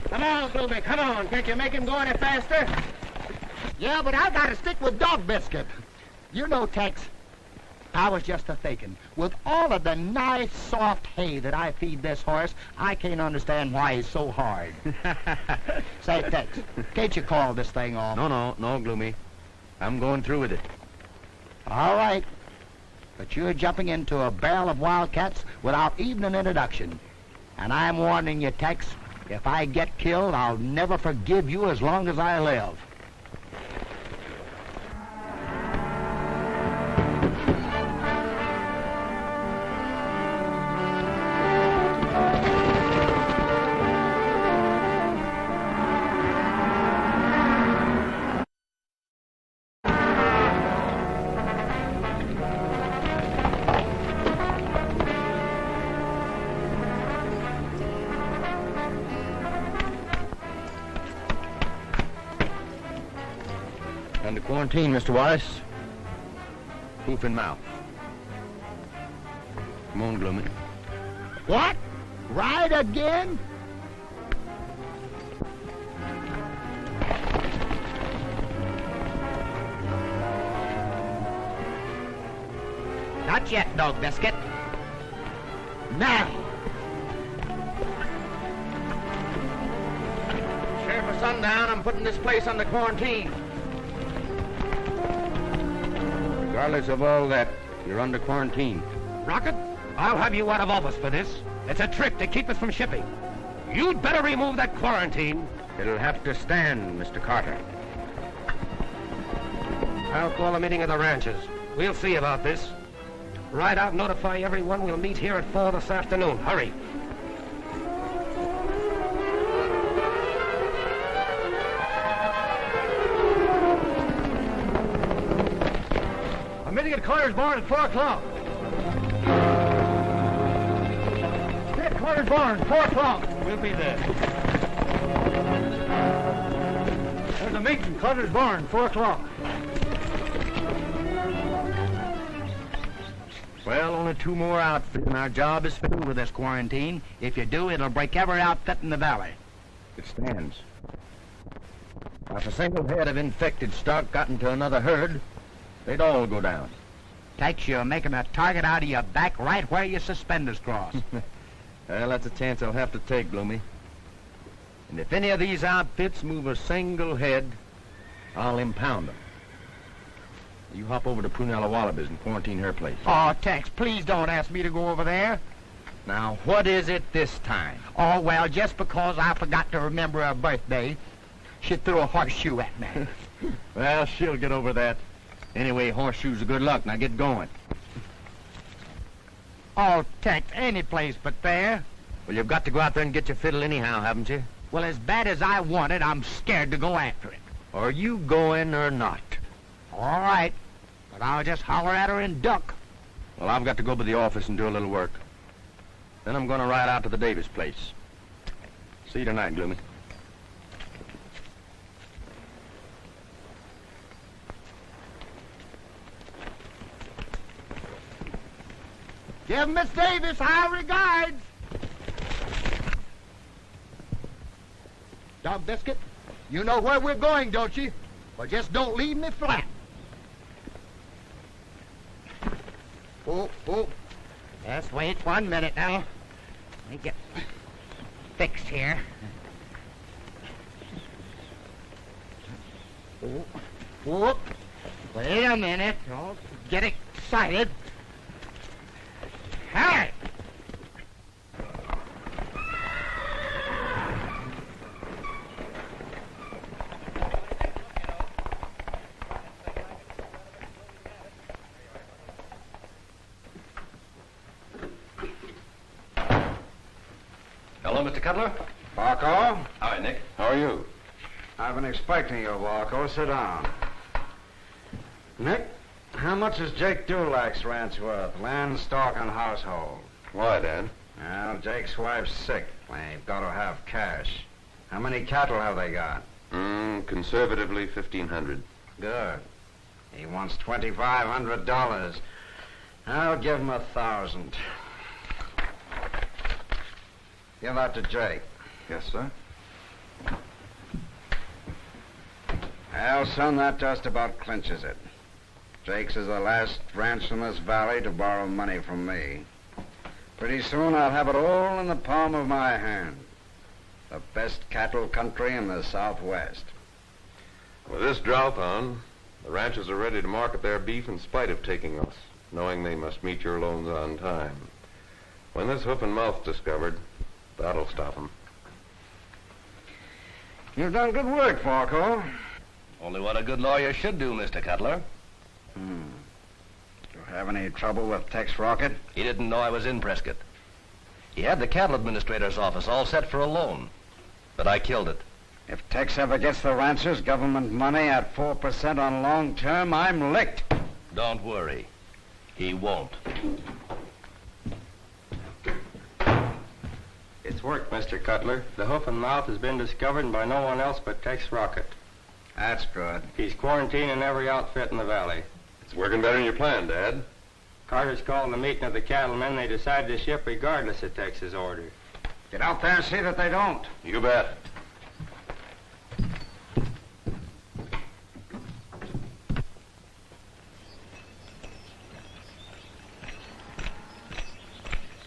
Come on, Gloomy, come on. Can't you make him go any faster? Yeah, but I gotta stick with Dog Biscuit. You know, Tex, I was just a-thinking. With all of the nice, soft hay that I feed this horse, I can't understand why he's so hard. Say, Tex, can't you call this thing off? No, Gloomy. I'm going through with it. All right. But you're jumping into a barrel of wildcats without even an introduction. And I'm warning you, Tex, if I get killed, I'll never forgive you as long as I live. Under quarantine, Mr. Wallace. Hoof and mouth. Come on, Gloomy. What? Ride again? Not yet, Dog Biscuit. Now. Sheriff of Sundown, I'm putting this place under quarantine. Regardless of all that, you're under quarantine. Rocket, I'll have you out of office for this. It's a trick to keep us from shipping. You'd better remove that quarantine. It'll have to stand, Mr. Carter. I'll call a meeting of the ranchers. We'll see about this. Ride out and notify everyone we'll meet here at 4 this afternoon. Hurry. I'm meeting at Carter's barn at 4 o'clock. At Carter's barn, 4 o'clock. We'll be there. There's a meeting, Carter's barn, 4 o'clock. Well, only 2 more outfits, and our job is through with this quarantine. If you do, it'll break every outfit in the valley. It stands. If a single head of infected stock got into another herd, they'd all go down. Tex, you're making a target out of your back right where your suspenders cross. Well, that's a chance I'll have to take, Gloomy. And if any of these outfits move a single head, I'll impound them. You hop over to Prunella Wallabies and quarantine her place. Oh, Tex, please don't ask me to go over there. Now, what is it this time? Oh, well, just because I forgot to remember her birthday, she threw a horseshoe at me. Well, she'll get over that. Anyway, horseshoes are good luck. Now get going. Oh, Tex, any place but there. Well, you've got to go out there and get your fiddle anyhow, haven't you? Well, as bad as I want it, I'm scared to go after it. Are you going or not? All right, but I'll just holler at her and duck. Well, I've got to go to the office and do a little work. Then I'm going to ride out to the Davis place. See you tonight, Gloomy. Give Miss Davis our regards. Dog Biscuit, you know where we're going, don't you? Well, just don't leave me flat. Oh. Just wait 1 minute now. Let me get fixed here. Oh. Wait a minute. Don't get excited. All right. Hello, Mr. Cuttler. Varco? Hi, Nick. How are you? I've been expecting you, Varco. Sit down. Nick, how much is Jake Dulac's ranch worth? Land, stock, and household. Why, Dan? Well, Jake's wife's sick. They've got to have cash. How many cattle have they got? Conservatively, 1,500. Good. He wants $2,500. I'll give him 1,000. Give that to Jake. Yes, sir. Well, son, that just about clinches it. Jake's is the last ranch in this valley to borrow money from me. Pretty soon I'll have it all in the palm of my hand. The best cattle country in the Southwest. With this drought on, the ranchers are ready to market their beef in spite of taking us, knowing they must meet your loans on time. When this hoof and mouth's discovered, that'll stop them. You've done good work, Varco. Only what a good lawyer should do, Mr. Cutler. You have any trouble with Tex Rocket? He didn't know I was in Prescott. He had the cattle administrator's office all set for a loan, but I killed it. If Tex ever gets the ranchers government money at 4% on long term, I'm licked. Don't worry. He won't. It's worked, Mr. Cutler. The hoof and mouth has been discovered by no one else but Tex Rocket. That's good. He's quarantining every outfit in the valley. It's working better than you planned, Dad. Carter's called the meeting of the cattlemen. They decided to ship regardless of Tex's order. Get out there and see that they don't. You bet.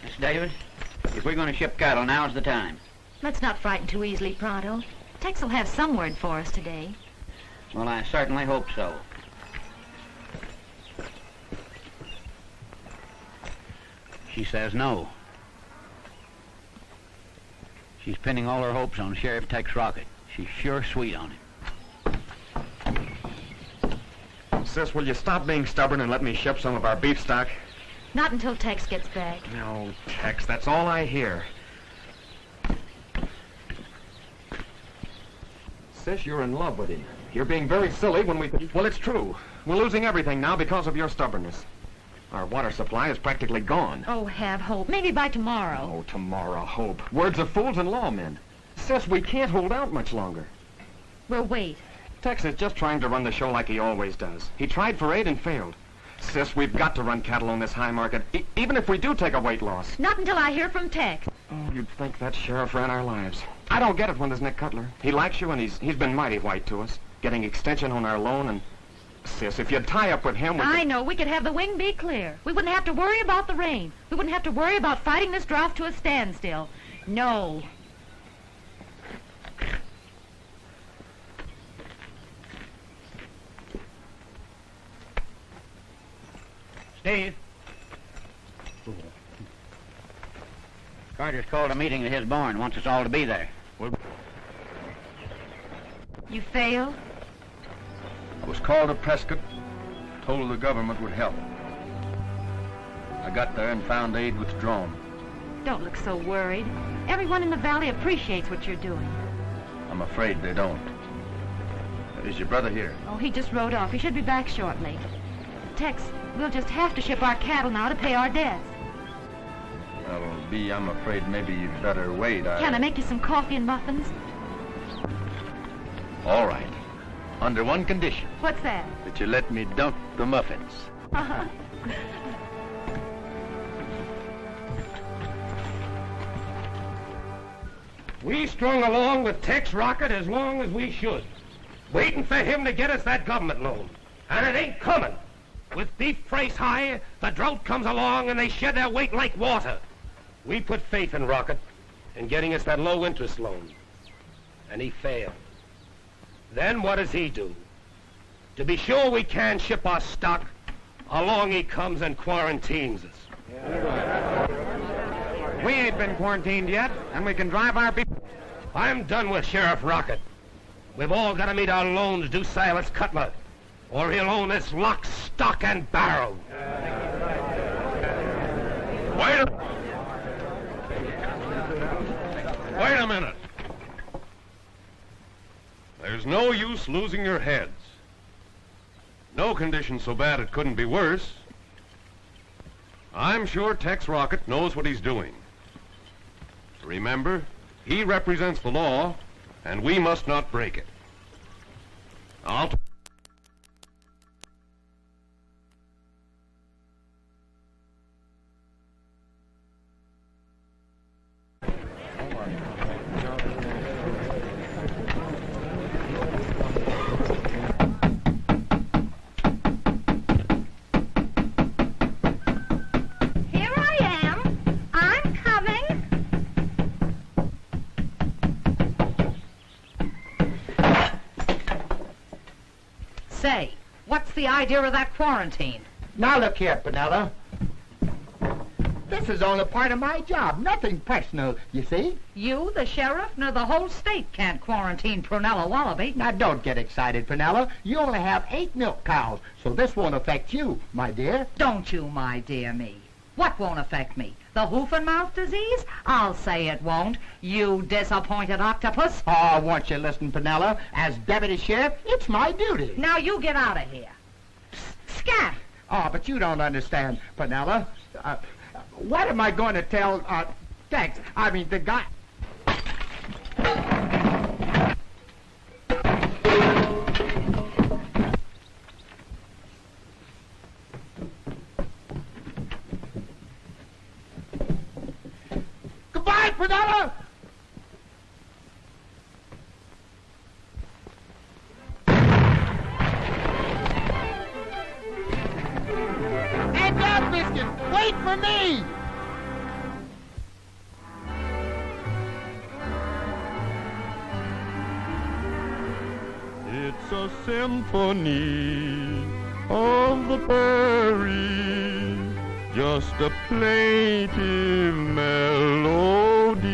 Miss Davis, if we're going to ship cattle, now's the time. Let's not frighten too easily, Pronto. Tex will have some word for us today. Well, I certainly hope so. She says no. She's pinning all her hopes on Sheriff Tex Rocket. She's sure sweet on him. Sis, will you stop being stubborn and let me ship some of our beef stock? Not until Tex gets back. No, Tex, that's all I hear. Sis, you're in love with him. You're being very silly when we... Well, it's true. We're losing everything now because of your stubbornness. Our water supply is practically gone. Oh, have hope. Maybe by tomorrow. Oh, tomorrow, hope. Words of fools and lawmen. Sis, we can't hold out much longer. We'll wait. Tex is just trying to run the show like he always does. He tried for 8 and failed. Sis, we've got to run cattle on this high market, even if we do take a weight loss. Not until I hear from Tex. Oh, you'd think that sheriff ran our lives. I don't get it when there's Nick Cutler. He likes you, and he's been mighty white to us, getting extension on our loan, and... Sis, if you'd tie up with him... I know. We could have the wing be clear. We wouldn't have to worry about the rain. We wouldn't have to worry about fighting this drought to a standstill. No. Steve. Carter's called a meeting at his barn. Wants us all to be there. You failed? I was called to Prescott, told the government would help. I got there and found aid withdrawn. Don't look so worried. Everyone in the valley appreciates what you're doing. I'm afraid they don't. Is your brother here? Oh, he just rode off. He should be back shortly. Tex, we'll just have to ship our cattle now to pay our debts. Well, B, I'm afraid maybe you'd better wait. Can I make you some coffee and muffins? All right. Under one condition. What's that? That you let me dunk the muffins. We strung along with Tex Rocket as long as we should, waiting for him to get us that government loan. And it ain't coming. With beef price high, the drought comes along and they shed their weight like water. We put faith in Rocket in getting us that low-interest loan. And he failed. Then what does he do? To be sure we can ship our stock, along he comes and quarantines us. We ain't been quarantined yet, and we can drive our beef... I'm done with Sheriff Rocket. We've all got to meet our loans due Cylus Cuttler, or he'll own this lock, stock, and barrel. Wait a minute. There's no use losing your heads. No condition so bad it couldn't be worse. I'm sure Tex Rocket knows what he's doing. Remember, he represents the law, and we must not break it. the idea of that quarantine? Now look here, Penella. This is only part of my job, nothing personal, you see? You, the sheriff, nor the whole state can't quarantine Prunella Wallaby. Now don't get excited, Penella. You only have 8 milk cows, so this won't affect you, my dear. Don't you, my dear me. What won't affect me? The hoof and mouth disease? I'll say it won't. You disappointed octopus. Oh, won't you listen, Penella? As deputy sheriff, it's my duty. Now you get out of here. Scat! Oh, but you don't understand, Penella. What am I going to tell, Tex? I mean, the guy... Goodbye, Penella! Hey, Dog Biscuit, wait for me! It's a symphony of the prairie, just a plaintive melody,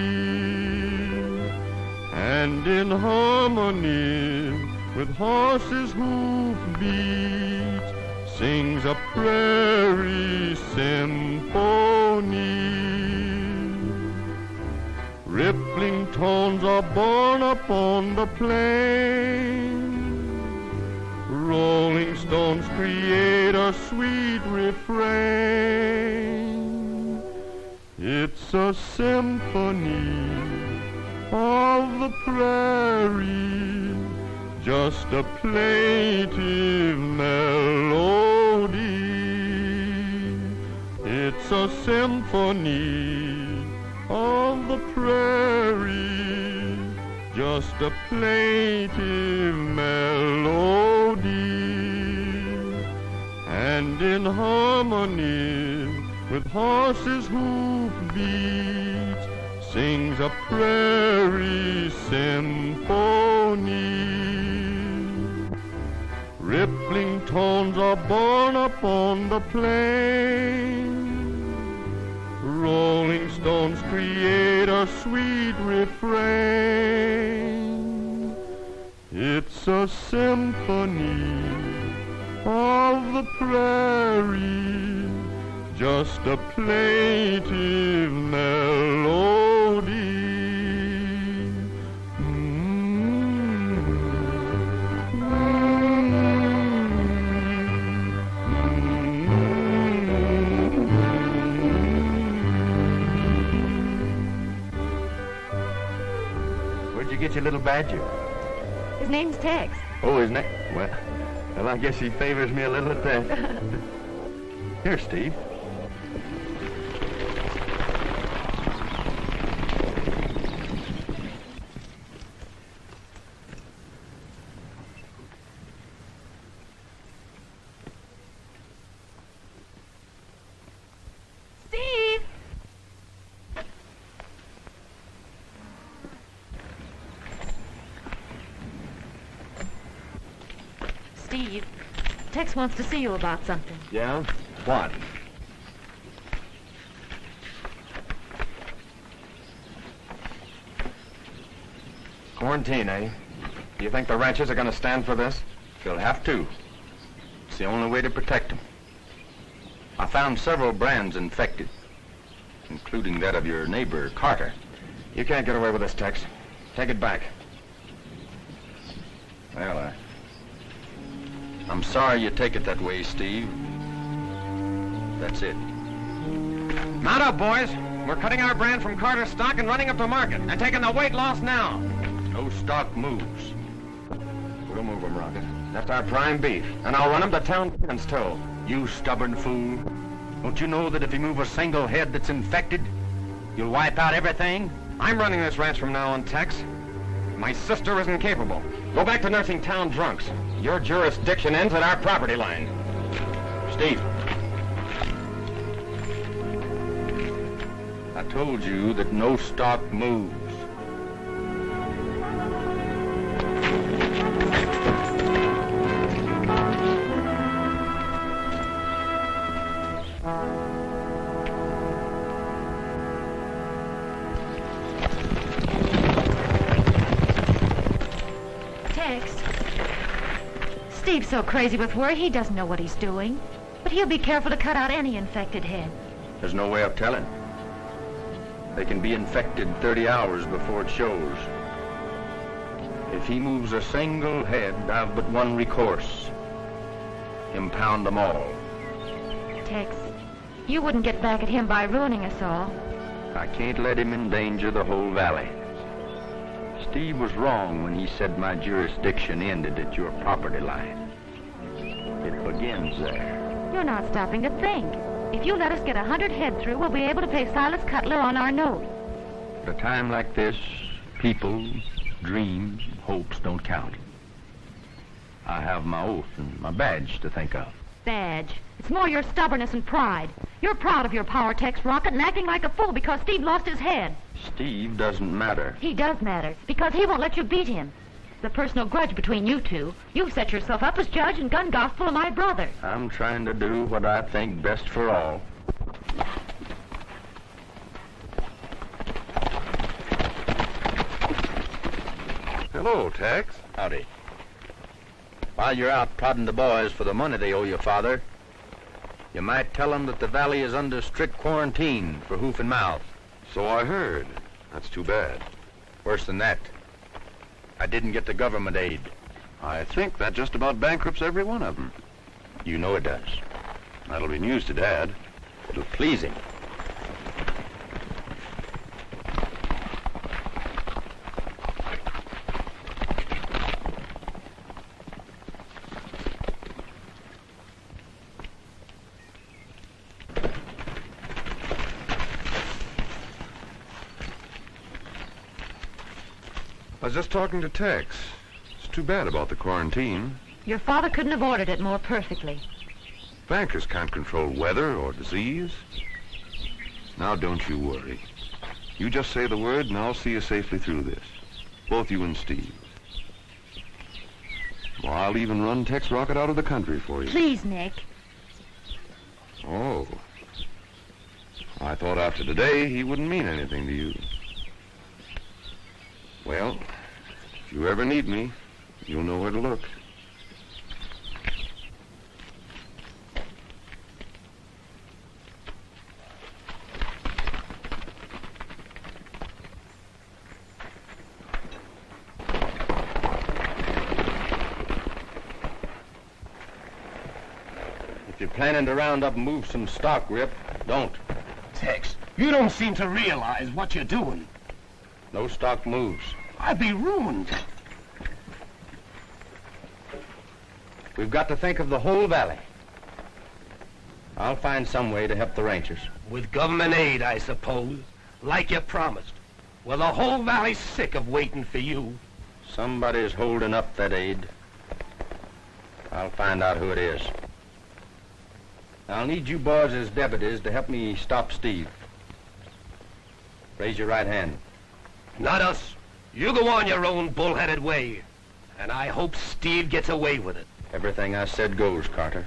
and in harmony with horses' hoof beats sings a prairie symphony. Rippling tones are borne upon the plain. Rolling stones create a sweet refrain. It's a symphony of the prairie, just a plaintive melody. It's a symphony of the prairie, just a plaintive melody, and in harmony with horses' hoof beats sings a prairie symphony. Rippling tones are borne upon the plain. Rolling stones create a sweet refrain. It's a symphony of the prairie, just a plaintive melody. Get your little badger. His name's Tex. Oh, his name? Well, I guess he favors me a little at that. Here, Steve. Steve, Tex wants to see you about something. Yeah? What? Quarantine, eh? Do you think the ranchers are going to stand for this? They'll have to. It's the only way to protect them. I found several brands infected, including that of your neighbor, Carter. You can't get away with this, Tex. Take it back. Well, I'm sorry you take it that way, Steve. That's it. Mount up, boys. We're cutting our brand from Carter's stock and running up to market and taking the weight loss now. No stock moves. We'll move them, Rocket. That's our prime beef, and I'll run them to town against toe. You stubborn fool. Don't you know that if you move a single head that's infected, you'll wipe out everything? I'm running this ranch from now on, Tex. My sister isn't capable. Go back to nursing town drunks. Your jurisdiction ends at our property line. Steve. I told you that no stock moves. Tex. Steve's so crazy with worry, he doesn't know what he's doing. But he'll be careful to cut out any infected head. There's no way of telling. They can be infected 30 hours before it shows. If he moves a single head, I've but one recourse. Impound them all. Tex, you wouldn't get back at him by ruining us all. I can't let him endanger the whole valley. Steve was wrong when he said my jurisdiction ended at your property line. It begins there. You're not stopping to think. If you let us get 100 head through, we'll be able to pay Cylus Cuttler on our note. At a time like this, people, dreams, hopes don't count. I have my oath and my badge to think of. Badge. It's more your stubbornness and pride. You're proud of your power, Tex Rocket, and acting like a fool because Steve lost his head. Steve doesn't matter. He does matter, because he won't let you beat him. The personal grudge between you two. You've set yourself up as judge and gun gospel of my brother. I'm trying to do what I think best for all. Hello, Tex. Howdy. While you're out prodding the boys for the money they owe your father, you might tell them that the valley is under strict quarantine for hoof and mouth. So I heard. That's too bad. Worse than that, I didn't get the government aid. I think that just about bankrupts every one of them. You know it does. That'll be news to Dad. It'll please him. I was just talking to Tex. It's too bad about the quarantine. Your father couldn't have ordered it more perfectly. Bankers can't control weather or disease. Now don't you worry. You just say the word and I'll see you safely through this. Both you and Steve. Well, I'll even run Tex Rocket out of the country for you. Please, Nick. Oh. I thought after today he wouldn't mean anything to you. Well, if you ever need me, you'll know where to look. If you're planning to round up and move some stock, Rip, don't. Tex, you don't seem to realize what you're doing. No stock moves. I'd be ruined. We've got to think of the whole valley. I'll find some way to help the ranchers. With government aid, I suppose, like you promised. Well, the whole valley's sick of waiting for you. Somebody's holding up that aid. I'll find out who it is. I'll need you boys as deputies to help me stop Steve. Raise your right hand. Not us. You go on your own bullheaded way. And I hope Steve gets away with it. Everything I said goes, Carter.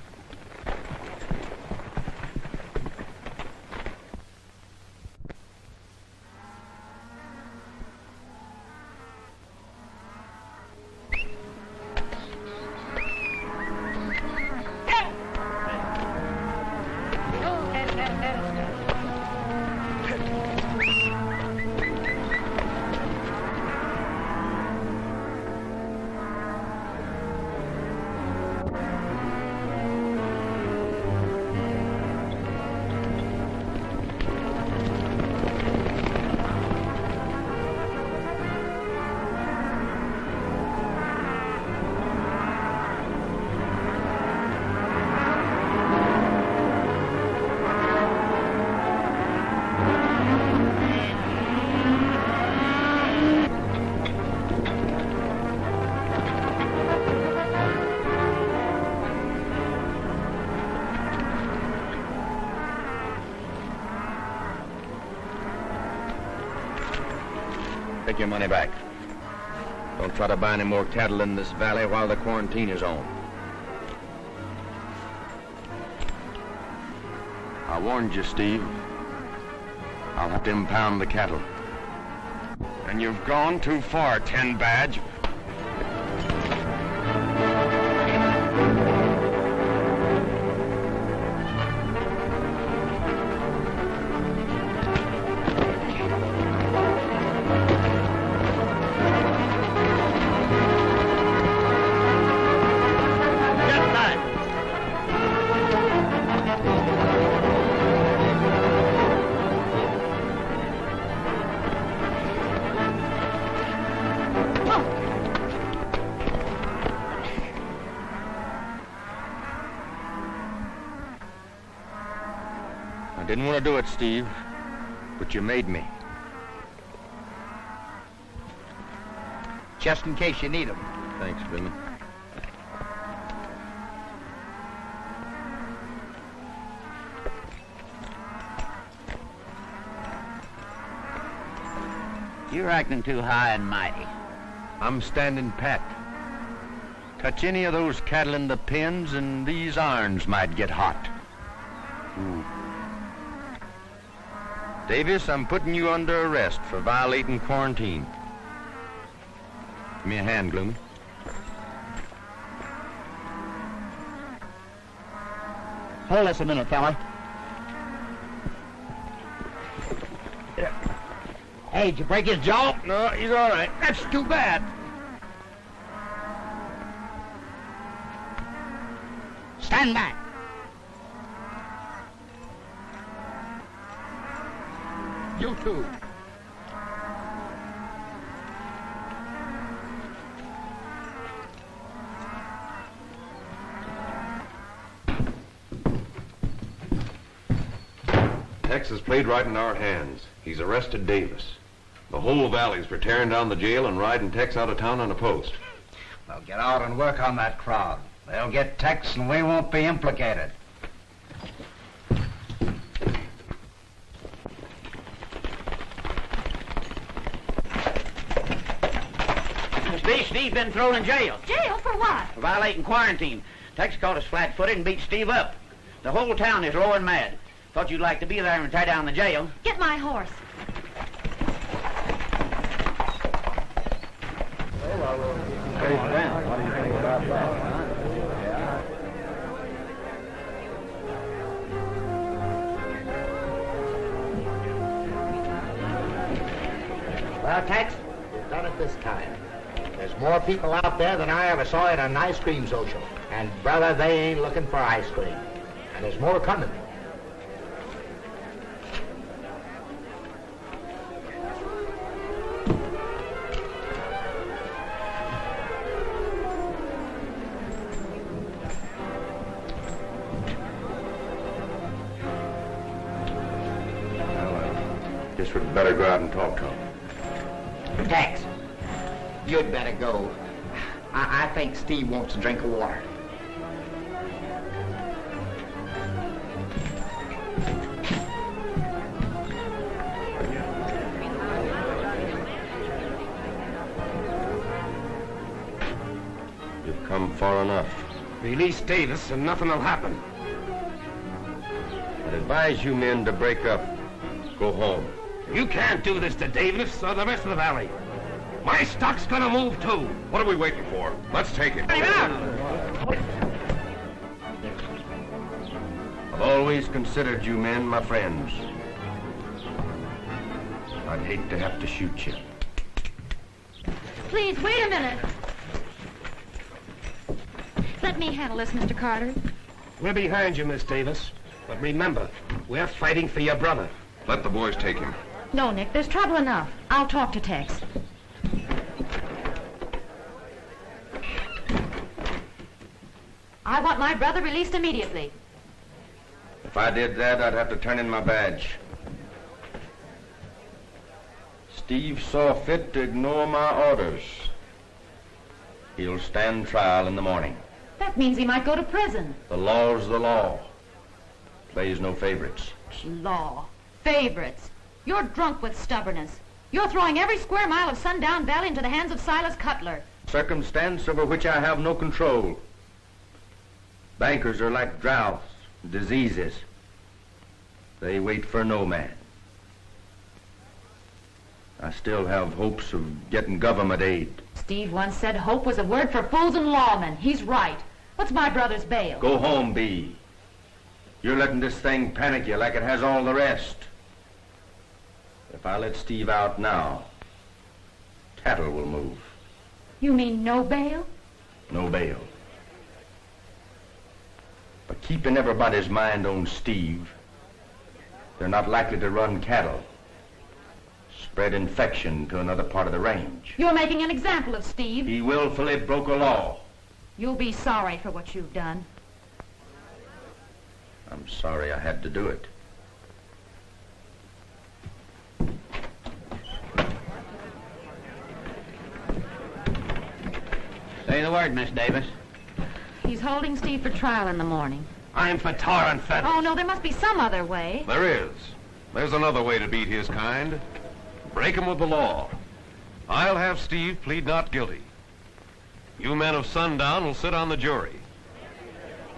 Take your money back. Don't try to buy any more cattle in this valley while the quarantine is on. I warned you, Steve. I'll have to impound the cattle. And you've gone too far, 10 Badge. I didn't want to do it, Steve, but you made me. Just in case you need them. Thanks, Billy. You're acting too high and mighty. I'm standing pat. Touch any of those cattle in the pens and these irons might get hot. Ooh. Davis, I'm putting you under arrest for violating quarantine. Give me a hand, Gloomy. Hold this a minute, fella. Hey, did you break his jaw? No, he's all right. That's too bad. Stand back. You too. Tex has played right in our hands. He's arrested Davis. The whole valley's for tearing down the jail and riding Tex out of town on a post. Well, get out and work on that crowd. They'll get Tex and we won't be implicated. Steve's been thrown in jail. Jail for what? For violating quarantine. Tex caught us flat-footed and beat Steve up. The whole town is low and mad. Thought you'd like to be there and tie down the jail. Get my horse. What do you think about that? Well, Tex, we've done it this time. There's more people out there than I ever saw at an ice cream social. And, brother, they ain't looking for ice cream. And there's more coming. Guess we'd better go out and talk to him. Tex, you'd better go. I think Steve wants a drink of water. You've come far enough. Release Davis and nothing will happen. I'd advise you men to break up. Go home. You can't do this to Davis or the rest of the valley. My stock's gonna move too. What are we waiting for? Let's take him. I've always considered you men my friends. I'd hate to have to shoot you. Please, wait a minute. Let me handle this, Mr. Carter. We're behind you, Miss Davis. But remember, we're fighting for your brother. Let the boys take him. No, Nick, there's trouble enough. I'll talk to Tex. I want my brother released immediately. If I did that, I'd have to turn in my badge. Steve saw fit to ignore my orders. He'll stand trial in the morning. That means he might go to prison. The law's the law. Plays no favorites. Law. Favorites. You're drunk with stubbornness. You're throwing every square mile of Sundown Valley into the hands of Cylus Cuttler. Circumstance over which I have no control. Bankers are like droughts, diseases. They wait for no man. I still have hopes of getting government aid. Steve once said hope was a word for fools and lawmen. He's right. What's my brother's bail? Go home, Bee. You're letting this thing panic you like it has all the rest. If I let Steve out now, cattle will move. You mean no bail? No bail. But keeping everybody's mind on Steve, they're not likely to run cattle, spread infection to another part of the range. You're making an example of Steve. He willfully broke a law. You'll be sorry for what you've done. I'm sorry I had to do it. Say the word, Miss Davis. He's holding Steve for trial in the morning. I'm for tar and feathers. Oh, no, there must be some other way. There is. There's another way to beat his kind. Break him with the law. I'll have Steve plead not guilty. You men of Sundown will sit on the jury.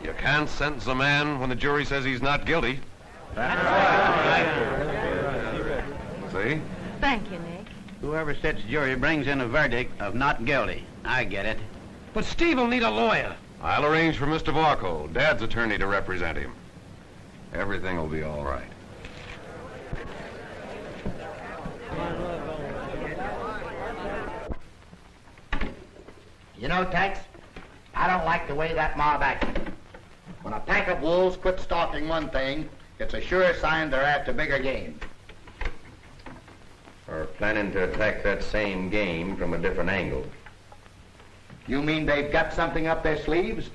You can't sentence a man when the jury says he's not guilty. That's right. See? Thank you, Nick. Whoever sits jury brings in a verdict of not guilty. I get it. But Steve will need a lawyer. I'll arrange for Mr. Varco, Dad's attorney, to represent him. Everything will be all right. You know, Tex, I don't like the way that mob acted. When a pack of wolves quit stalking one thing, it's a sure sign they're after bigger game. Or planning to attack that same game from a different angle. You mean they've got something up their sleeves?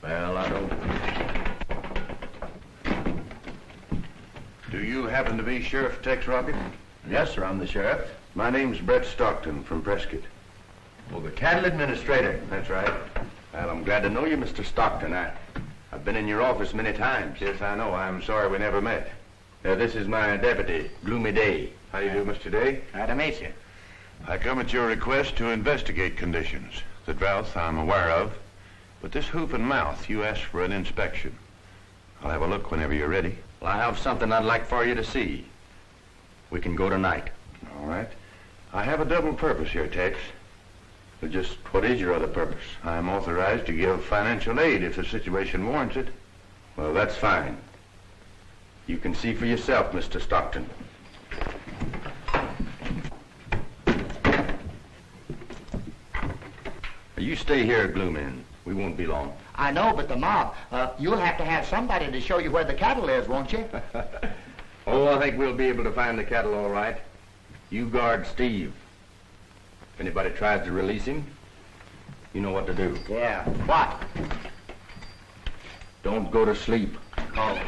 Well, I don't... Do you happen to be Sheriff Tex Rocket? Yes, sir, I'm the sheriff. My name's Brett Stockton from Prescott. Well, the cattle administrator. That's right. Well, I'm glad to know you, Mr. Stockton. I've been in your office many times. Yes, I know. I'm sorry we never met. This is my deputy, Gloomy Day. How do you do, Mr. Day? Glad to meet you. I come at your request to investigate conditions. The drought I'm aware of, but this hoof and mouth, you asked for an inspection. I'll have a look whenever you're ready. Well, I have something I'd like for you to see. We can go tonight. All right. I have a double purpose here, Tex. But just what is your other purpose? I'm authorized to give financial aid if the situation warrants it. Well, that's fine. You can see for yourself, Mr. Stockton. You stay here, Gloomy. We won't be long. I know, but the mob, you'll have to have somebody to show you where the cattle is, won't you? Oh, I think we'll be able to find the cattle all right. You guard Steve. If anybody tries to release him, you know what to do. Yeah, what? Don't go to sleep. Oh.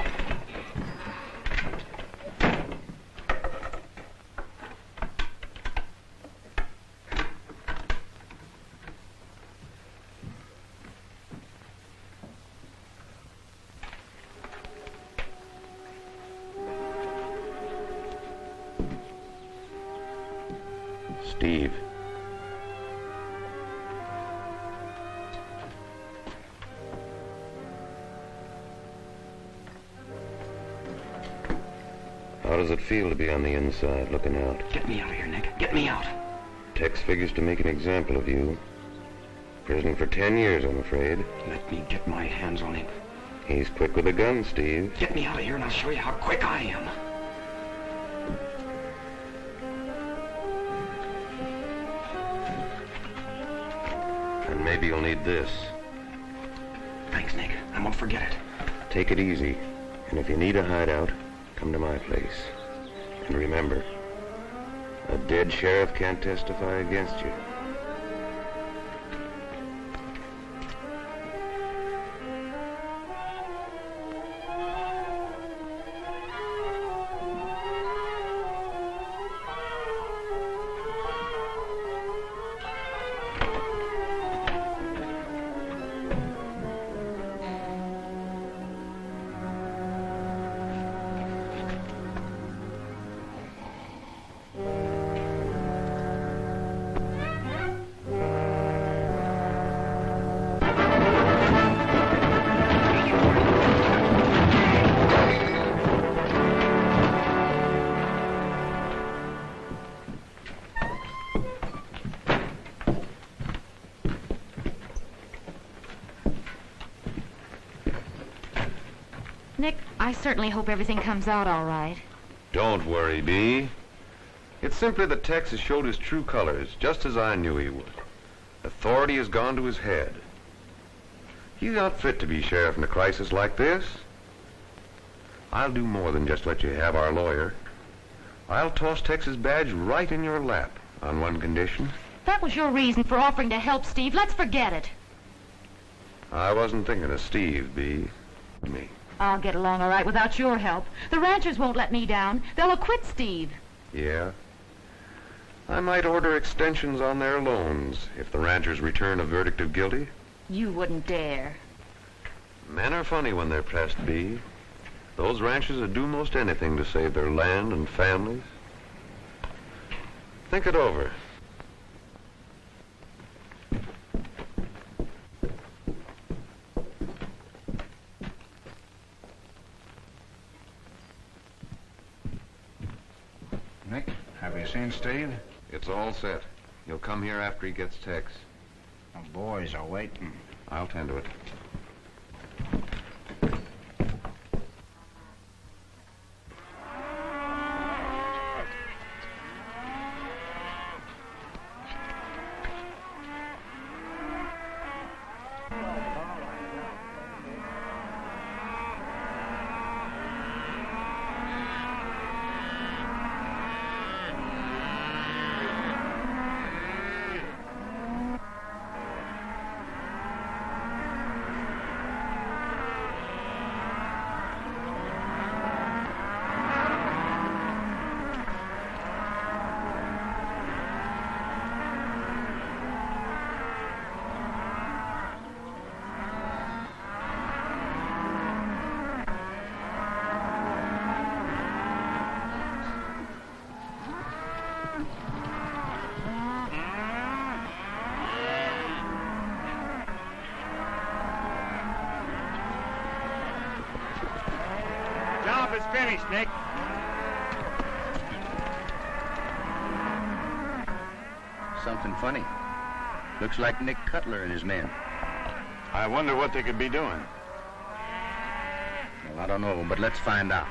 Steve. How does it feel to be on the inside, looking out? Get me out of here, Nick. Get me out. Tex figures to make an example of you. Prison for 10 years, I'm afraid. Let me get my hands on him. He's quick with a gun, Steve. Get me out of here and I'll show you how quick I am. And maybe you'll need this. Thanks, Nick. I won't forget it. Take it easy. And if you need a hideout, come to my place. And remember, a dead sheriff can't testify against you. I certainly hope everything comes out all right. Don't worry, Bee. It's simply that Tex has showed his true colors, just as I knew he would. Authority has gone to his head. He's not fit to be sheriff in a crisis like this. I'll do more than just let you have our lawyer. I'll toss Tex's badge right in your lap on one condition. That was your reason for offering to help Steve. Let's forget it. I wasn't thinking of Steve, Bee. Me. I'll get along all right without your help. The ranchers won't let me down. They'll acquit Steve. Yeah? I might order extensions on their loans if the ranchers return a verdict of guilty. You wouldn't dare. Men are funny when they're pressed, Bee. Those ranchers would do most anything to save their land and families. Think it over. Nick, have you seen Steve? It's all set. He'll come here after he gets Tex. The boys are waiting. I'll tend to it. Job is finished, Nick. Something funny. Looks like Nick Cutler and his men. I wonder what they could be doing. Well, I don't know, but let's find out.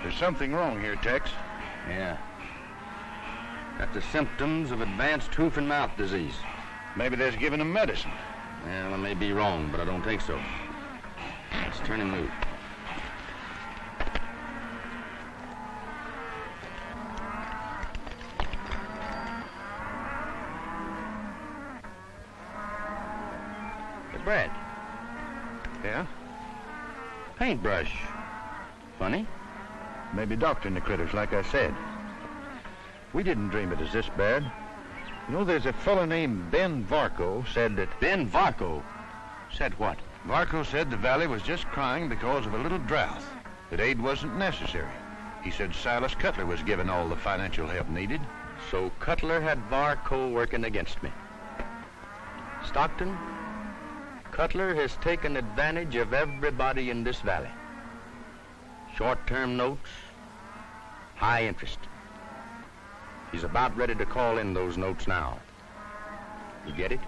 There's something wrong here, Tex. Yeah. Got the symptoms of advanced hoof and mouth disease. Maybe they're giving him medicine. Well, I may be wrong, but I don't think so. Let's turn him loose. Hey, Brad. Yeah? Paintbrush. Funny. Maybe doctoring the critters, like I said. We didn't dream it was this bad. You know, there's a fellow named Ben Varco said that... Ben Varco? Said what? Varco said the valley was just crying because of a little drought, that aid wasn't necessary. He said Cylus Cuttler was given all the financial help needed. So Cutler had Varco working against me. Stockton, Cutler has taken advantage of everybody in this valley. Short-term notes, high interest. He's about ready to call in those notes now. You get it?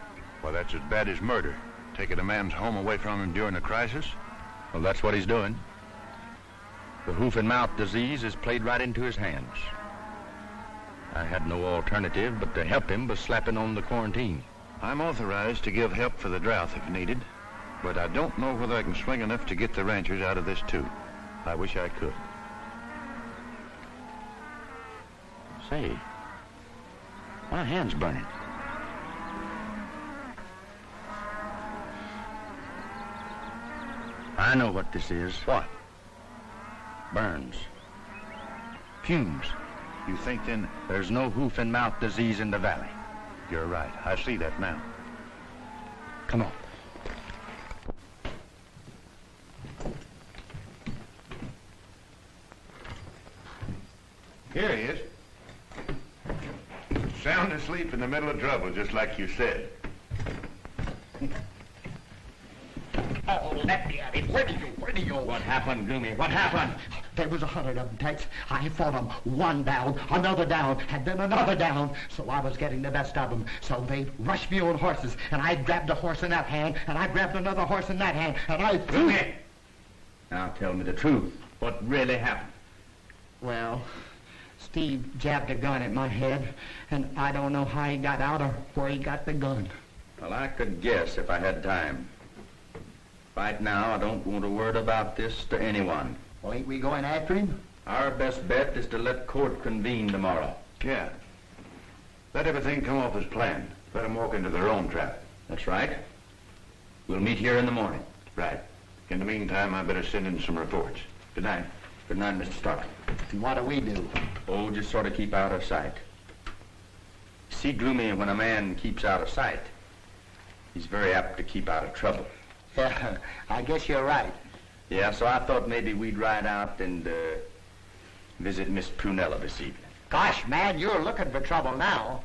Well, that's as bad as murder. Taking a man's home away from him during a crisis. Well, that's what he's doing. The hoof and mouth disease has played right into his hands. I had no alternative but to help him by slapping on the quarantine. I'm authorized to give help for the drought if needed, but I don't know whether I can swing enough to get the ranchers out of this, too. I wish I could. Say, My hand's burning. I know what this is. What? Burns. Fumes. You think then? There's no hoof and mouth disease in the valley. You're right. I see that now. Come on. Here he is. Sound asleep in the middle of trouble, just like you said. Oh, let me at it. Where do you? What happened, Gloomy? What happened? There was 100 of them, Tex. I fought them. One down, another down, and then another down. So I was getting the best of them. So they rushed me on horses, and I grabbed a horse in that hand, and I grabbed another horse in that hand, and I threw Gloomy! Now tell me the truth. What really happened? Well, Steve jabbed a gun at my head, and I don't know how he got out or where he got the gun. Well, I could guess if I had time. Right now, I don't want a word about this to anyone. Well, ain't we going after him? Our best bet is to let court convene tomorrow. Yeah. Let everything come off as planned. Let them walk into their own trap. That's right. We'll meet here in the morning. Right. In the meantime, I better send in some reports. Good night. Good night, Mr. Stark. And what do we do? Oh, just sort of keep out of sight. See, Gloomy, when a man keeps out of sight, he's very apt to keep out of trouble. Yeah, I guess you're right. Yeah, so I thought maybe we'd ride out and visit Miss Prunella this evening. Gosh, man, you're looking for trouble now.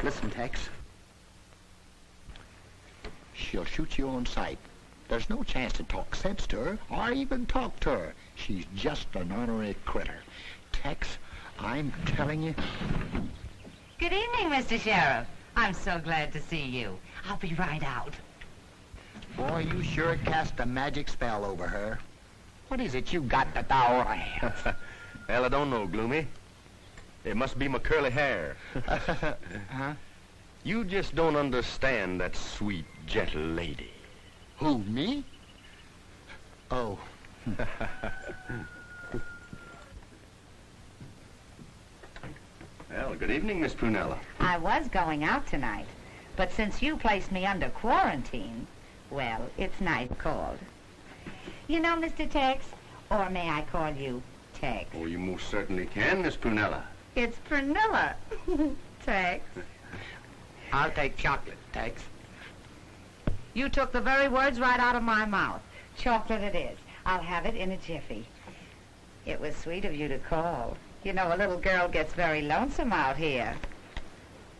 Listen, Tex. She'll shoot you on sight. There's no chance to talk sense to her, or even talk to her. She's just an ornery critter. Tex, I'm telling you... Good evening, Mr. Sheriff. I'm so glad to see you. I'll be right out. Boy, you sure cast a magic spell over her. What is it you got that thou I have? Well, I don't know, Gloomy. It must be my curly hair. Huh? You just don't understand that sweet, gentle lady. Who, me? Oh. Well, good evening, Miss Prunella. I was going out tonight, but since you placed me under quarantine, well, it's night called. You know, Mr. Tex, or may I call you Tex? Oh, you most certainly can, Miss Prunella. It's Prunella, Tex. I'll take chocolate, Tex. You took the very words right out of my mouth. Chocolate it is. I'll have it in a jiffy. It was sweet of you to call. You know, a little girl gets very lonesome out here.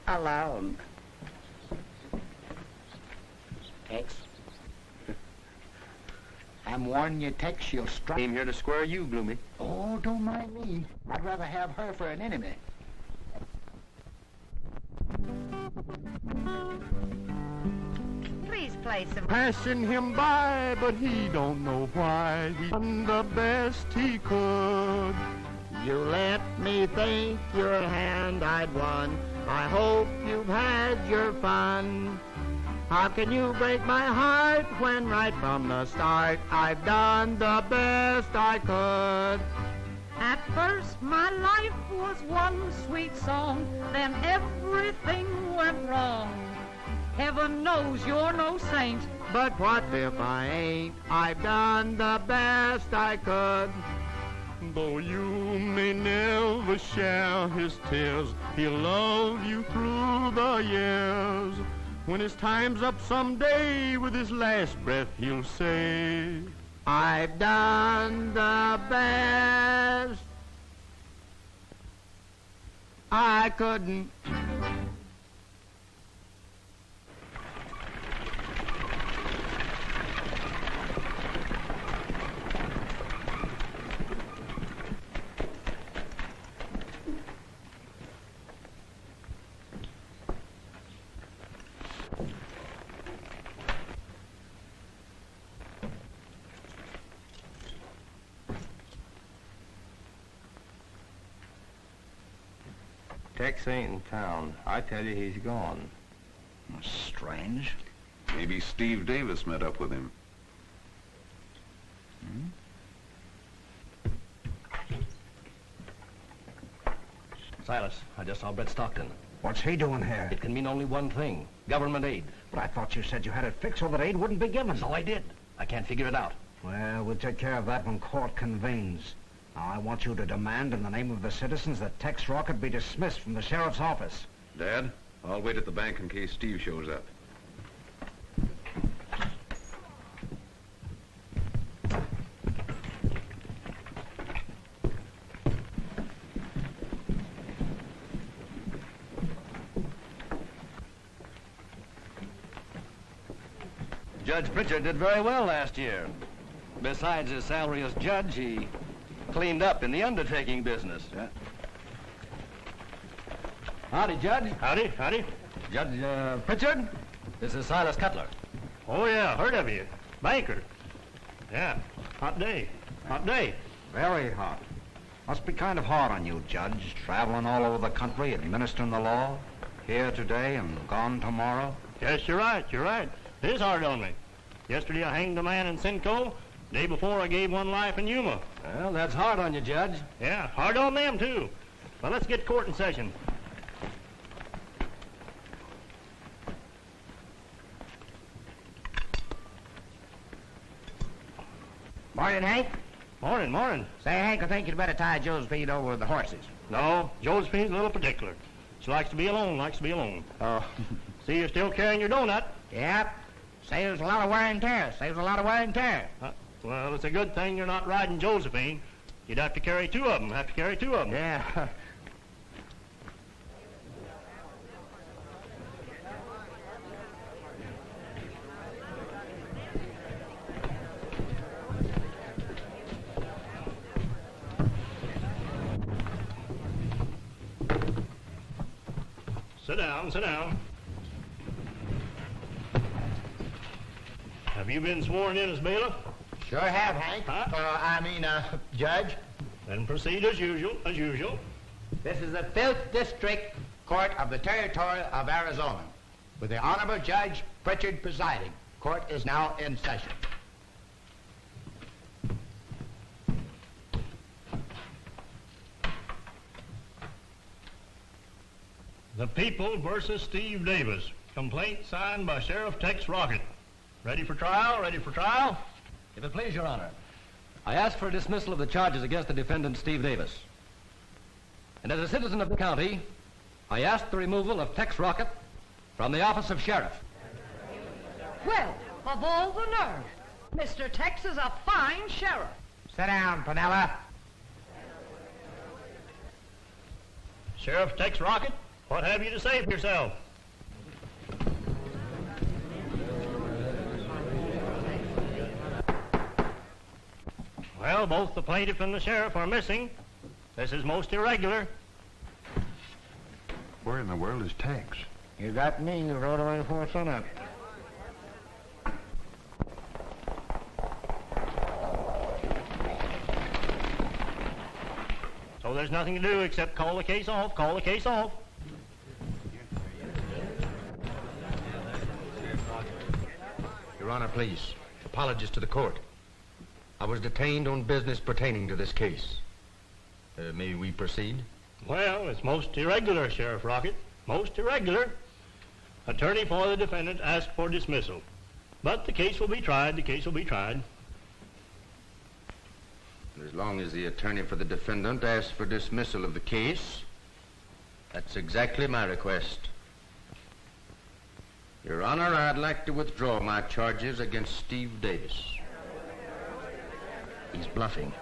Alone. Tex. I'm warning you, Tex, she'll strike. Came here to square you, Gloomy. Oh, don't mind me. I'd rather have her for an enemy. Please play some... Passing him by, but he don't know why. He done the best he could. You let me think your hand I'd won. I hope you've had your fun. How can you break my heart when right from the start I've done the best I could? At first my life was one sweet song, then everything went wrong. Heaven knows you're no saint, But what if I ain't? I've done the best I could. Though you may never share his tears, he'll love you through the years. When his time's up someday, with his last breath he'll say, I've done the best I couldn't. Tex ain't in town. I tell you, he's gone. Strange. Maybe Steve Davis met up with him. Cylus, I just saw Brett Stockton. What's he doing here? It can mean only one thing. Government aid. But I thought you said you had it fixed so that aid wouldn't be given. So I did. I can't figure it out. Well, we'll take care of that when court convenes. Now, I want you to demand in the name of the citizens that Tex Rocket be dismissed from the sheriff's office. Dad, I'll wait at the bank in case Steve shows up. Judge Pritchard did very well last year. Besides his salary as judge, he cleaned up in the undertaking business. Howdy, Judge. Howdy, howdy. Judge Pritchard, this is Cylus Cuttler. Oh, yeah, heard of you. Banker. Yeah, hot day. Hot day. Very hot. Must be kind of hard on you, Judge, traveling all over the country, administering the law. Here today and gone tomorrow. Yes, you're right, you're right. It is hard on me. Yesterday I hanged a man in Simcoe. Day before I gave one life in Yuma. Well, that's hard on you, Judge. Yeah, hard on them, too. Well, let's get court in session. Morning, Hank. Morning, morning. Say, Hank, I think you'd better tie Josephine over with the horses. No, Josephine's a little particular. She likes to be alone, likes to be alone. Oh. See, you're still carrying your donut. Yep. Saves a lot of wear and tear. Saves a lot of wear and tear. Well, it's a good thing you're not riding Josephine. You'd have to carry two of them. Yeah. Sit down, sit down. Have you been sworn in as bailiff? Sure have, Hank. Judge. Then proceed as usual, as usual. This is the 5th District Court of the Territory of Arizona, with the Honorable Judge Pritchard presiding. Court is now in session. The People versus Steve Davis. Complaint signed by Sheriff Tex Rocket. Ready for trial? Ready for trial? If it please, Your Honor, I ask for a dismissal of the charges against the defendant, Steve Davis. And as a citizen of the county, I ask the removal of Tex Rocket from the office of sheriff. Well, of all the nerve. Mr. Tex is a fine sheriff. Sit down, Penella. Sheriff Tex Rocket, what have you to say for yourself? Well, both the plaintiff and the sheriff are missing. This is most irregular. Where in the world is Tex? You got me. You rode away before sunup. So there's nothing to do except call the case off, call the case off. Your Honor, please. Apologies to the court. I was detained on business pertaining to this case. May we proceed? Well, it's most irregular, Sheriff Rocket. Most irregular. Attorney for the defendant asked for dismissal. But the case will be tried, the case will be tried. As long as the attorney for the defendant asks for dismissal of the case, that's exactly my request. Your Honor, I'd like to withdraw my charges against Steve Davis. He's bluffing.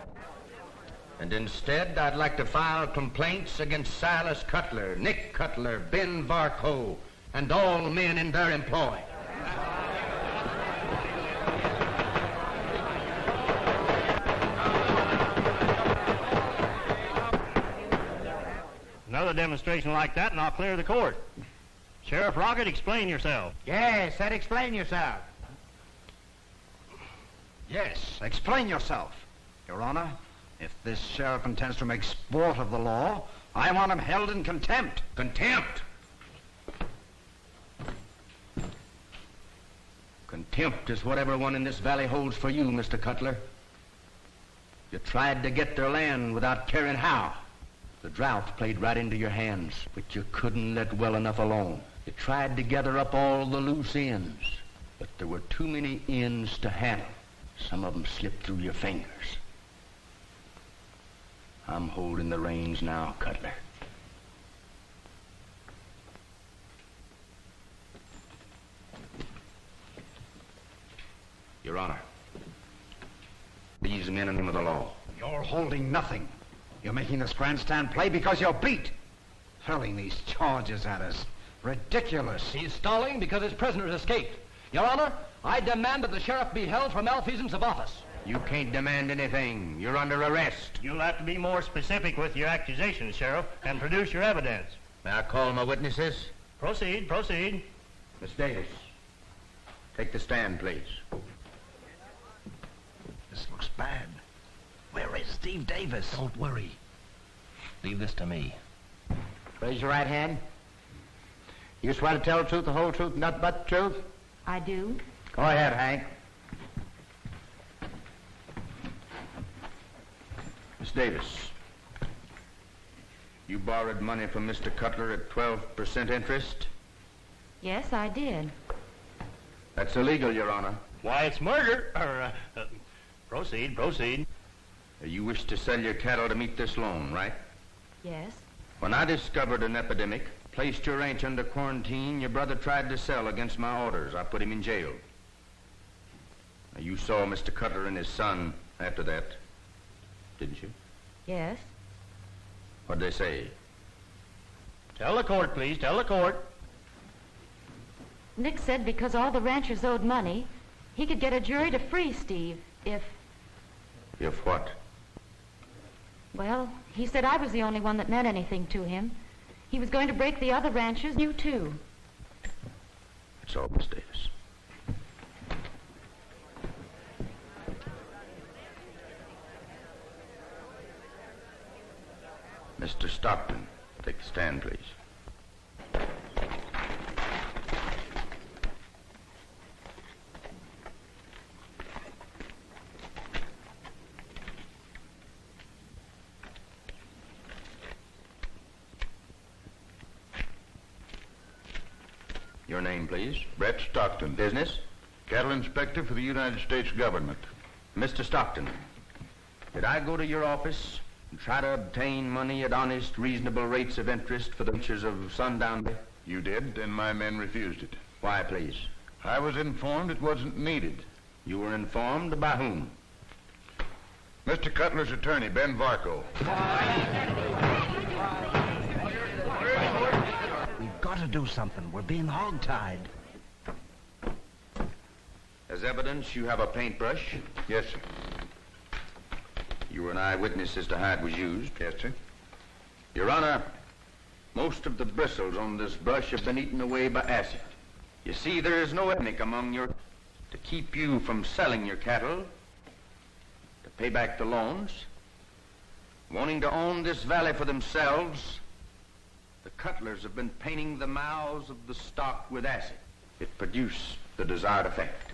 And instead, I'd like to file complaints against Cylus Cuttler, Nick Cuttler, Ben Varco, and all men in their employ. Another demonstration like that and I'll clear the court. Sheriff Rocket, explain yourself. Yes, said explain yourself. Yes, explain yourself. Your Honor, if this sheriff intends to make sport of the law, I want him held in contempt. Contempt? Contempt is what everyone in this valley holds for you, Mr. Cuttler. You tried to get their land without caring how. The drought played right into your hands, but you couldn't let well enough alone. You tried to gather up all the loose ends, but there were too many ends to handle. Some of them slipped through your fingers. I'm holding the reins now, Cuttler. Your Honor, these men in the name of the law. You're holding nothing. You're making this grandstand play because you're beat. Hurling these charges at us. Ridiculous. He's stalling because his prisoners escaped. Your Honor, I demand that the sheriff be held for malfeasance of office. You can't demand anything. You're under arrest. You'll have to be more specific with your accusations, Sheriff, and produce your evidence. May I call my witnesses? Proceed, proceed. Miss Davis, take the stand, please. This looks bad. Where is Steve Davis? Don't worry. Leave this to me. Raise your right hand. You swear to tell the truth, the whole truth, nothing but the truth? I do. Go ahead, Hank. Miss Davis, you borrowed money from Mr. Cuttler at 12% interest? Yes, I did. That's illegal, Your Honor. Why, it's murder. Proceed, proceed. You wish to sell your cattle to meet this loan, right? Yes. When I discovered an epidemic, placed your ranch under quarantine, your brother tried to sell against my orders. I put him in jail. Now, you saw Mr. Cuttler and his son after that, didn't you? Yes. What'd they say? Tell the court, please. Tell the court. Nick said because all the ranchers owed money, he could get a jury to free Steve if... If what? Well, he said I was the only one that meant anything to him. He was going to break the other ranchers, you too. That's all, Miss Davis. Mr. Stockton, take the stand, please. Your name, please. Brett Stockton. Business? Cattle inspector for the United States government. Mr. Stockton, did I go to your office and try to obtain money at honest, reasonable rates of interest for the ranchers of Sundown? You did, and my men refused it. Why, please? I was informed it wasn't needed. You were informed by whom? Mr. Cutler's attorney, Ben Varco. We've got to do something. We're being hogtied. As evidence, you have a paintbrush? Yes, sir. You were an eyewitness as to how it was used? Yes, sir. Your Honor, most of the bristles on this brush have been eaten away by acid. You see, there is no ethnic among your... to keep you from selling your cattle, to pay back the loans, wanting to own this valley for themselves. The Cutlers have been painting the mouths of the stock with acid. It produced the desired effect.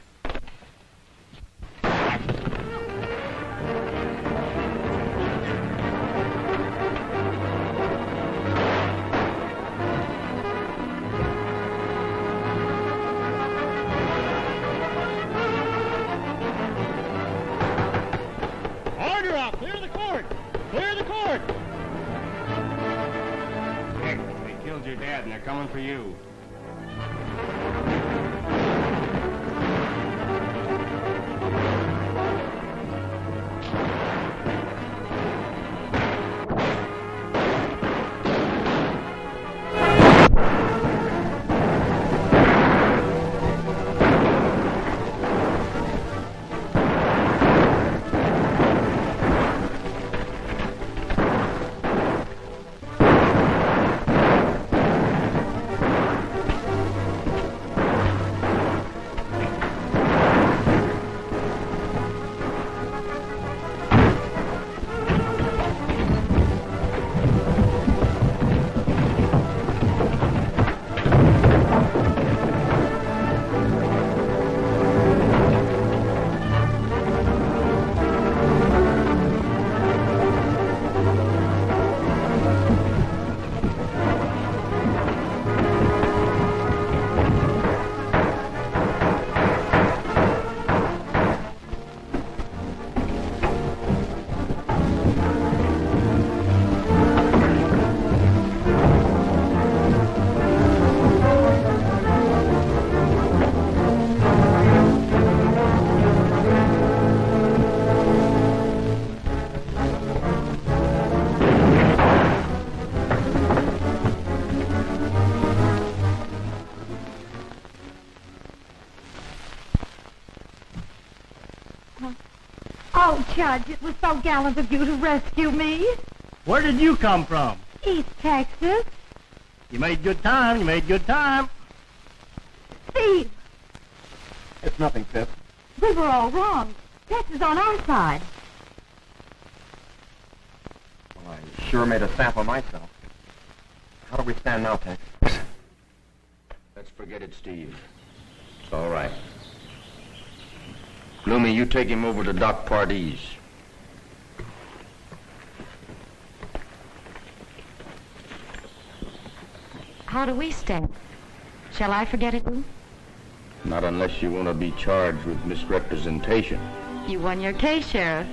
Order up! Clear the court! Clear the court! Nick, they killed your dad and they're coming for you. Oh, Judge, it was so gallant of you to rescue me. Where did you come from? East Texas. You made good time. You made good time. Steve, It's nothing, Pip. we were all wrong. Texas on our side. Well, I sure made a sap of myself. How do we stand now, Tex? Let's forget it, Steve. It's all right. Gloomy, you take him over to Doc Pardee's. How do we stand? Shall I forget it, Lou? Not unless you want to be charged with misrepresentation. You won your case, Sheriff.